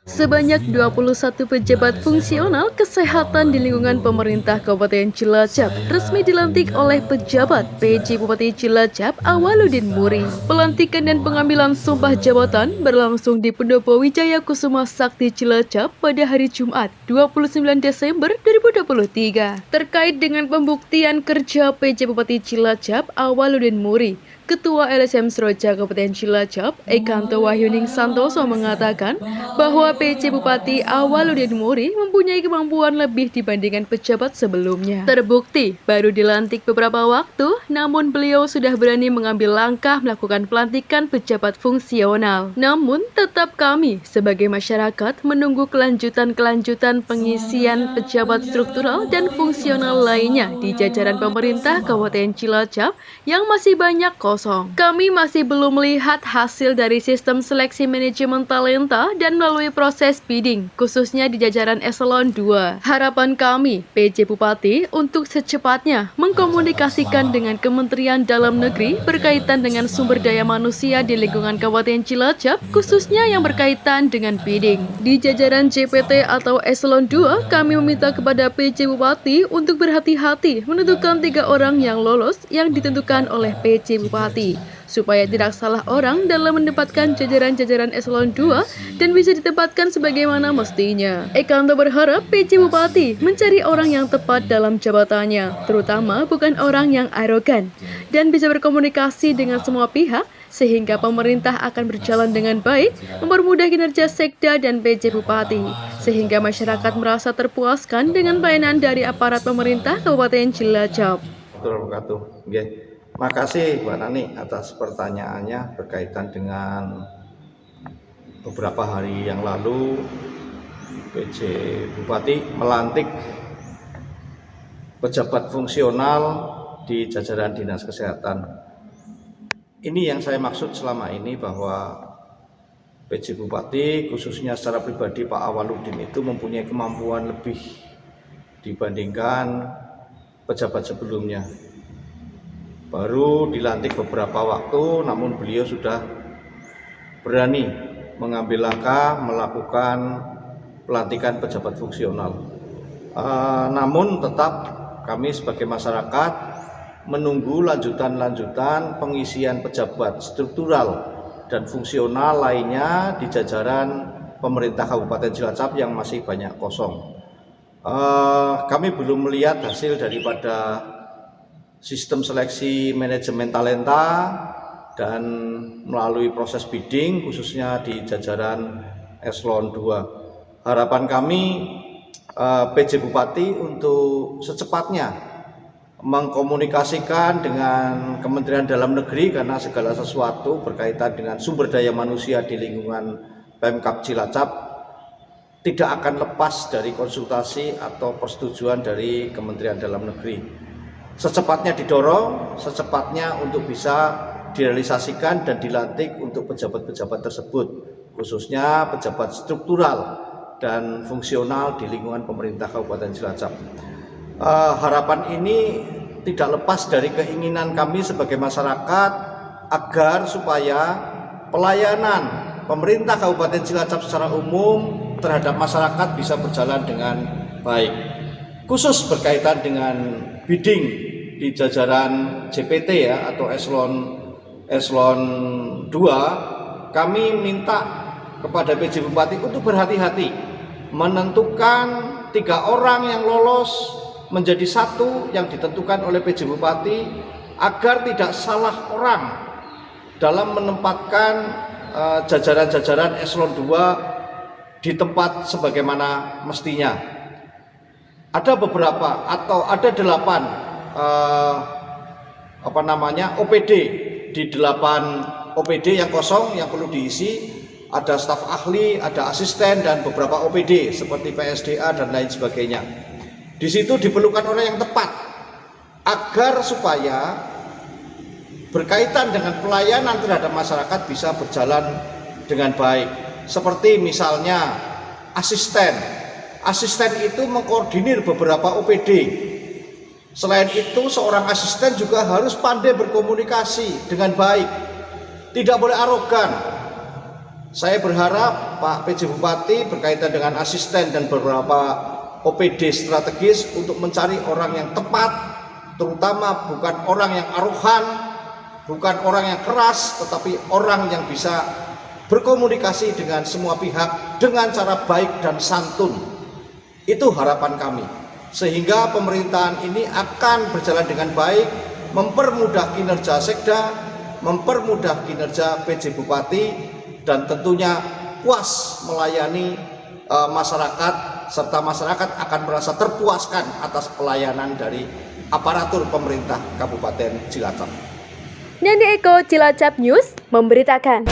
Sebanyak 21 pejabat fungsional kesehatan di lingkungan pemerintah Kabupaten Cilacap resmi dilantik oleh pejabat PJ Bupati Cilacap Awaludin Muri. Pelantikan dan pengambilan sumpah jabatan berlangsung di Pendopo Wijaya Kusuma Sakti Cilacap pada hari Jumat 29 Desember 2023. Terkait dengan pembuktian kerja PJ Bupati Cilacap Awaludin Muri, Ketua LSM Seroja Kabupaten Cilacap, Ekanto Wahyuning Santoso mengatakan bahwa PJ Bupati Awaludin Muri mempunyai kemampuan lebih dibandingkan pejabat sebelumnya. Terbukti, baru dilantik beberapa waktu, namun beliau sudah berani mengambil langkah melakukan pelantikan pejabat fungsional. Namun, tetap kami sebagai masyarakat menunggu kelanjutan pengisian pejabat struktural dan fungsional lainnya di jajaran pemerintah Kabupaten Cilacap yang masih banyak kosong. Kami masih belum melihat hasil dari sistem seleksi manajemen talenta dan melalui proses bidding, khususnya di jajaran eselon 2. Harapan kami, PJ Bupati, untuk secepatnya mengkomunikasikan dengan Kementerian Dalam Negeri berkaitan dengan sumber daya manusia di lingkungan Kabupaten Cilacap, khususnya yang berkaitan dengan bidding. Di jajaran JPT atau eselon 2, kami meminta kepada PJ Bupati untuk berhati-hati menentukan 3 orang yang lolos yang ditentukan oleh PJ Bupati, supaya tidak salah orang dalam menempatkan jajaran-jajaran eselon 2 dan bisa ditempatkan sebagaimana mestinya. Ekanto berharap PJ Bupati mencari orang yang tepat dalam jabatannya, terutama bukan orang yang arogan, dan bisa berkomunikasi dengan semua pihak sehingga pemerintah akan berjalan dengan baik, mempermudah kinerja Sekda dan PJ Bupati, sehingga masyarakat merasa terpuaskan dengan pelayanan dari aparat pemerintah Kabupaten Cilacap. Makasih Mbak Nani atas pertanyaannya berkaitan dengan beberapa hari yang lalu PJ Bupati melantik pejabat fungsional di jajaran Dinas Kesehatan. Ini yang saya maksud selama ini, bahwa PJ Bupati khususnya secara pribadi Pak Awaludin itu mempunyai kemampuan lebih dibandingkan pejabat sebelumnya. Baru dilantik beberapa waktu, namun beliau sudah berani mengambil langkah melakukan pelantikan pejabat fungsional. Namun tetap kami sebagai masyarakat menunggu lanjutan pengisian pejabat struktural dan fungsional lainnya di jajaran pemerintah Kabupaten Cilacap yang masih banyak kosong. Kami belum melihat hasil daripada sistem seleksi manajemen talenta dan melalui proses bidding khususnya di jajaran eselon 2. Harapan kami PJ Bupati untuk secepatnya mengkomunikasikan dengan Kementerian Dalam Negeri, karena segala sesuatu berkaitan dengan sumber daya manusia di lingkungan Pemkab Cilacap tidak akan lepas dari konsultasi atau persetujuan dari Kementerian Dalam Negeri. Secepatnya didorong, secepatnya untuk bisa direalisasikan dan dilantik untuk pejabat-pejabat tersebut, khususnya pejabat struktural dan fungsional di lingkungan pemerintah Kabupaten Cilacap. Harapan ini tidak lepas dari keinginan kami sebagai masyarakat agar supaya pelayanan pemerintah Kabupaten Cilacap secara umum terhadap masyarakat bisa berjalan dengan baik. Khusus berkaitan dengan bidding di jajaran JPT atau eselon 2, kami minta kepada PJ Bupati untuk berhati-hati menentukan 3 orang yang lolos menjadi 1 yang ditentukan oleh PJ Bupati, agar tidak salah orang dalam menempatkan jajaran-jajaran eselon 2 di tempat sebagaimana mestinya. Ada beberapa atau ada 8 OPD, di 8 OPD yang kosong yang perlu diisi. Ada staf ahli, ada asisten, dan beberapa OPD seperti PSDA dan lain sebagainya. Di situ diperlukan orang yang tepat agar supaya berkaitan dengan pelayanan terhadap masyarakat bisa berjalan dengan baik. Seperti misalnya asisten itu mengkoordinir beberapa OPD. Selain itu, seorang asisten juga harus pandai berkomunikasi dengan baik, tidak boleh arogan, Saya berharap Pak PJ Bupati berkaitan dengan asisten dan beberapa OPD strategis untuk mencari orang yang tepat, terutama bukan orang yang arogan, bukan orang yang keras, tetapi orang yang bisa berkomunikasi dengan semua pihak dengan cara baik dan santun. Itu harapan kami, sehingga pemerintahan ini akan berjalan dengan baik, mempermudah kinerja Sekda, mempermudah kinerja PJ Bupati, dan tentunya puas melayani masyarakat, serta masyarakat akan merasa terpuaskan atas pelayanan dari aparatur pemerintah Kabupaten Cilacap. Nandi Eko, Cilacap News memberitakan.